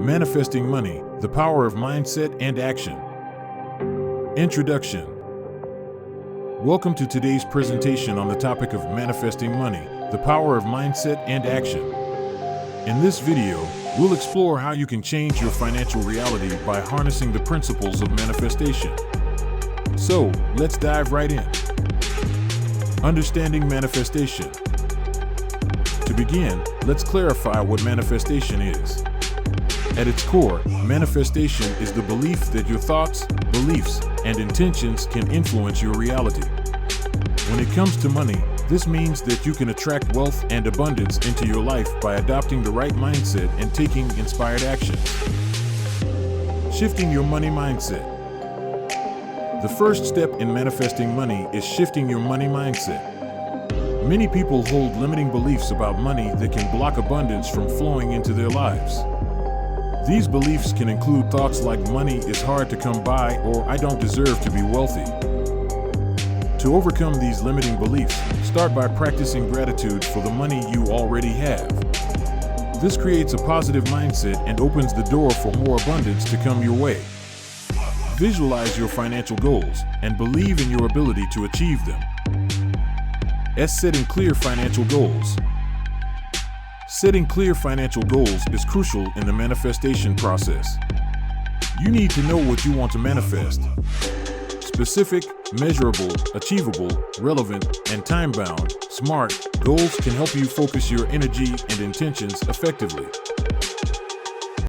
Manifesting money, the power of mindset and action. Introduction. Welcome to today's presentation on the topic of manifesting money, the power of mindset and action. In this video, we'll explore how you can change your financial reality by harnessing the principles of manifestation. So, let's dive right in. Understanding manifestation. To begin, let's clarify what manifestation is. At its core, manifestation is the belief that your thoughts, beliefs, and intentions can influence your reality. When it comes to money, this means that you can attract wealth and abundance into your life by adopting the right mindset and taking inspired action. Shifting your money mindset. The first step in manifesting money is shifting your money mindset. Many people hold limiting beliefs about money that can block abundance from flowing into their lives. These beliefs can include thoughts like money is hard to come by or I don't deserve to be wealthy. To overcome these limiting beliefs, start by practicing gratitude for the money you already have. This creates a positive mindset and opens the door for more abundance to come your way. Visualize your financial goals and believe in your ability to achieve them. Setting clear financial goals. Setting clear financial goals is crucial in the manifestation process. You need to know what you want to manifest. Specific, measurable, achievable, relevant, and time-bound, SMART goals can help you focus your energy and intentions effectively.